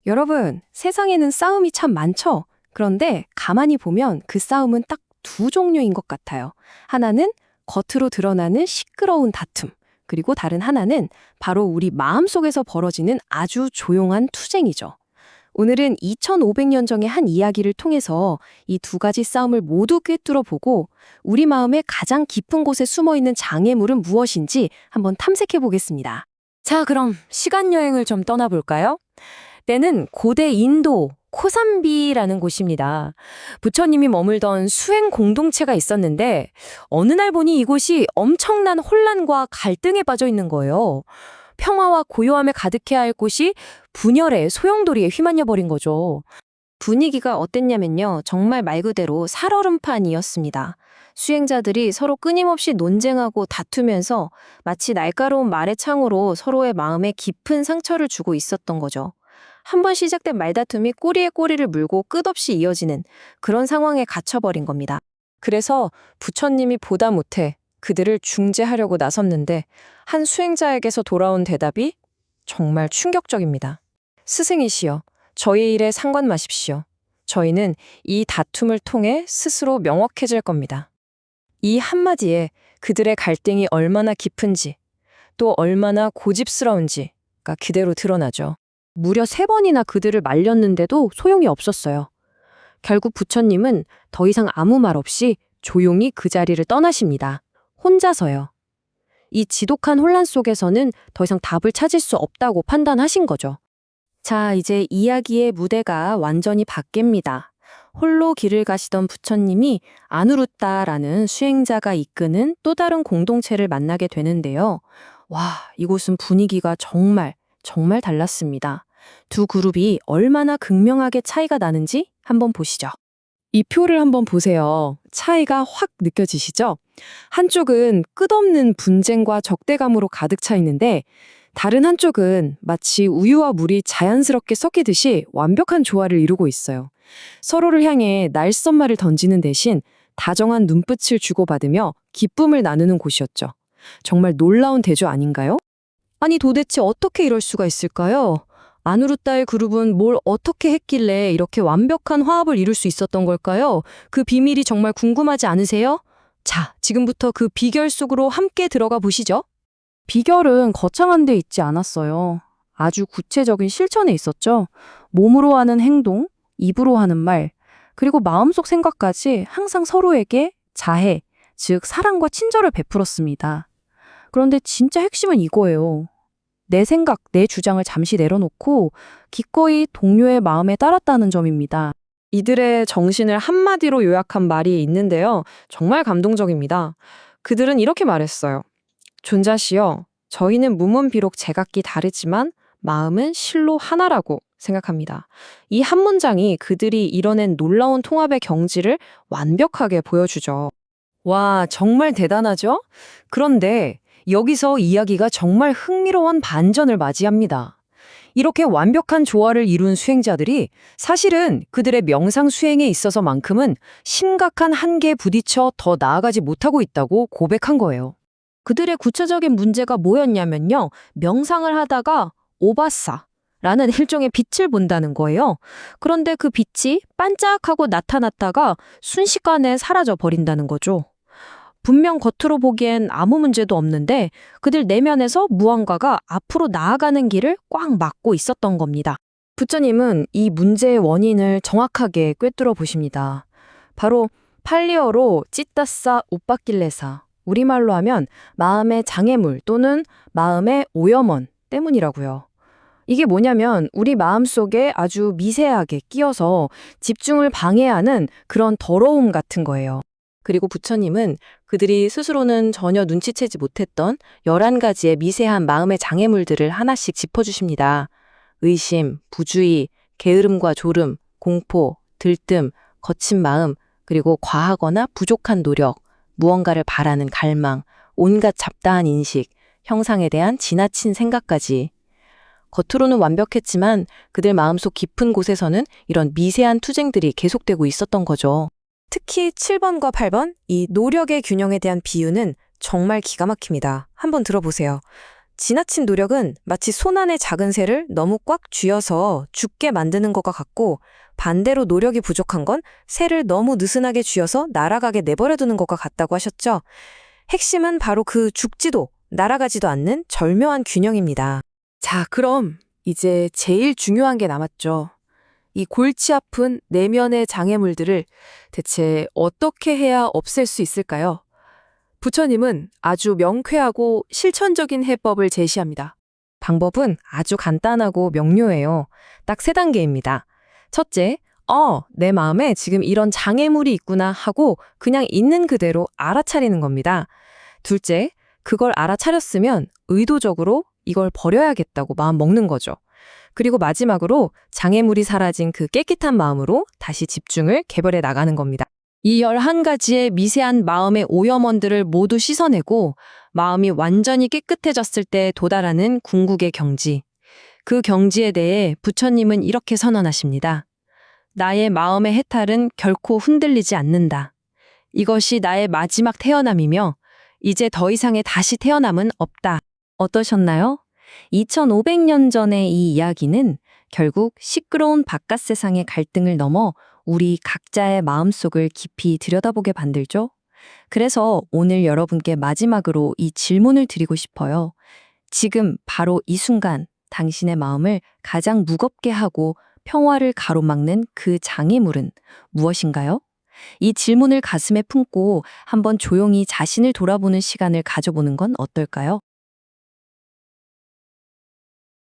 여러분, 세상에는 싸움이 참 많죠? 그런데 가만히 보면 그 싸움은 딱 두 종류인 것 같아요. 하나는 겉으로 드러나는 시끄러운 다툼, 그리고 다른 하나는 바로 우리 마음속에서 벌어지는 아주 조용한 투쟁이죠. 오늘은 2500년 전의 한 이야기를 통해서 이 두 가지 싸움을 모두 꿰뚫어 보고 우리 마음의 가장 깊은 곳에 숨어있는 장애물은 무엇인지 한번 탐색해 보겠습니다. 자, 그럼 시간 여행을 좀 떠나볼까요? 때는 고대 인도 코산비라는 곳입니다. 부처님이 머물던 수행 공동체가 있었는데 어느 날 보니 이곳이 엄청난 혼란과 갈등에 빠져 있는 거예요. 평화와 고요함에 가득해야 할 곳이 분열의 소용돌이에 휘말려 버린 거죠. 분위기가 어땠냐면요. 정말 말 그대로 살얼음판이었습니다. 수행자들이 서로 끊임없이 논쟁하고 다투면서 마치 날카로운 말의 창으로 서로의 마음에 깊은 상처를 주고 있었던 거죠. 한 번 시작된 말다툼이 꼬리에 꼬리를 물고 끝없이 이어지는 그런 상황에 갇혀버린 겁니다. 그래서 부처님이 보다 못해 그들을 중재하려고 나섰는데 한 수행자에게서 돌아온 대답이 정말 충격적입니다. 스승이시여, 저희 일에 상관 마십시오. 저희는 이 다툼을 통해 스스로 명확해질 겁니다. 이 한마디에 그들의 갈등이 얼마나 깊은지 또 얼마나 고집스러운지가 그대로 드러나죠. 무려 3번이나 그들을 말렸는데도 소용이 없었어요. 결국 부처님은 더 이상 아무 말 없이 조용히 그 자리를 떠나십니다. 혼자서요. 이 지독한 혼란 속에서는 더 이상 답을 찾을 수 없다고 판단하신 거죠. 자, 이제 이야기의 무대가 완전히 바뀝니다. 홀로 길을 가시던 부처님이 아누루타라는 수행자가 이끄는 또 다른 공동체를 만나게 되는데요. 와, 이곳은 분위기가 정말 달랐습니다. 두 그룹이 얼마나 극명하게 차이가 나는지 한번 보시죠. 이 표를 한번 보세요. 차이가 확 느껴지시죠? 한쪽은 끝없는 분쟁과 적대감으로 가득 차 있는데 다른 한쪽은 마치 우유와 물이 자연스럽게 섞이듯이 완벽한 조화를 이루고 있어요. 서로를 향해 날선말을 던지는 대신 다정한 눈빛을 주고받으며 기쁨을 나누는 곳이었죠. 정말 놀라운 대조 아닌가요? 아니 도대체 어떻게 이럴 수가 있을까요? 아누루타의 그룹은 뭘 어떻게 했길래 이렇게 완벽한 화합을 이룰 수 있었던 걸까요? 그 비밀이 정말 궁금하지 않으세요? 자, 지금부터 그 비결 속으로 함께 들어가 보시죠. 비결은 거창한 데 있지 않았어요. 아주 구체적인 실천에 있었죠. 몸으로 하는 행동, 입으로 하는 말, 그리고 마음속 생각까지 항상 서로에게 자애, 즉 사랑과 친절을 베풀었습니다. 그런데 진짜 핵심은 이거예요. 내 생각, 내 주장을 잠시 내려놓고 기꺼이 동료의 마음에 따랐다는 점입니다. 이들의 정신을 한마디로 요약한 말이 있는데요. 정말 감동적입니다. 그들은 이렇게 말했어요. 존자시여, 저희는 몸은 비록 제각기 다르지만 마음은 실로 하나라고 생각합니다. 이 한 문장이 그들이 이뤄낸 놀라운 통합의 경지를 완벽하게 보여주죠. 와, 정말 대단하죠? 그런데 여기서 이야기가 정말 흥미로운 반전을 맞이합니다. 이렇게 완벽한 조화를 이룬 수행자들이 사실은 그들의 명상 수행에 있어서만큼은 심각한 한계에 부딪혀 더 나아가지 못하고 있다고 고백한 거예요. 그들의 구체적인 문제가 뭐였냐면요. 명상을 하다가 오바사라는 일종의 빛을 본다는 거예요. 그런데 그 빛이 반짝하고 나타났다가 순식간에 사라져 버린다는 거죠. 분명 겉으로 보기엔 아무 문제도 없는데 그들 내면에서 무언가가 앞으로 나아가는 길을 꽉 막고 있었던 겁니다. 부처님은 이 문제의 원인을 정확하게 꿰뚫어 보십니다. 바로 팔리어로 찌따싸 우빠길레사, 우리말로 하면 마음의 장애물 또는 마음의 오염원 때문이라고요. 이게 뭐냐면 우리 마음속에 아주 미세하게 끼어서 집중을 방해하는 그런 더러움 같은 거예요. 그리고 부처님은 그들이 스스로는 전혀 눈치채지 못했던 11가지의 미세한 마음의 장애물들을 하나씩 짚어주십니다. 의심, 부주의, 게으름과 졸음, 공포, 들뜸, 거친 마음, 그리고 과하거나 부족한 노력, 무언가를 바라는 갈망, 온갖 잡다한 인식, 형상에 대한 지나친 생각까지. 겉으로는 완벽했지만 그들 마음속 깊은 곳에서는 이런 미세한 투쟁들이 계속되고 있었던 거죠. 특히 7번과 8번, 이 노력의 균형에 대한 비유는 정말 기가 막힙니다. 한번 들어보세요. 지나친 노력은 마치 손 안의 작은 새를 너무 꽉 쥐어서 죽게 만드는 것과 같고, 반대로 노력이 부족한 건 새를 너무 느슨하게 쥐어서 날아가게 내버려두는 것과 같다고 하셨죠. 핵심은 바로 그 죽지도 날아가지도 않는 절묘한 균형입니다. 자, 그럼 이제 제일 중요한 게 남았죠. 이 골치 아픈 내면의 장애물들을 대체 어떻게 해야 없앨 수 있을까요? 부처님은 아주 명쾌하고 실천적인 해법을 제시합니다. 방법은 아주 간단하고 명료해요. 딱 3단계입니다. 첫째, 내 마음에 지금 이런 장애물이 있구나 하고 그냥 있는 그대로 알아차리는 겁니다. 둘째, 그걸 알아차렸으면 의도적으로 이걸 버려야겠다고 마음 먹는 거죠. 그리고 마지막으로 장애물이 사라진 그 깨끗한 마음으로 다시 집중을 개발해 나가는 겁니다. 이 11가지의 미세한 마음의 오염원들을 모두 씻어내고 마음이 완전히 깨끗해졌을 때 도달하는 궁극의 경지. 그 경지에 대해 부처님은 이렇게 선언하십니다. 나의 마음의 해탈은 결코 흔들리지 않는다. 이것이 나의 마지막 태어남이며 이제 더 이상의 다시 태어남은 없다. 어떠셨나요? 2500년 전의 이 이야기는 결국 시끄러운 바깥 세상의 갈등을 넘어 우리 각자의 마음속을 깊이 들여다보게 만들죠. 그래서 오늘 여러분께 마지막으로 이 질문을 드리고 싶어요. 지금 바로 이 순간 당신의 마음을 가장 무겁게 하고 평화를 가로막는 그 장애물은 무엇인가요? 이 질문을 가슴에 품고 한번 조용히 자신을 돌아보는 시간을 가져보는 건 어떨까요?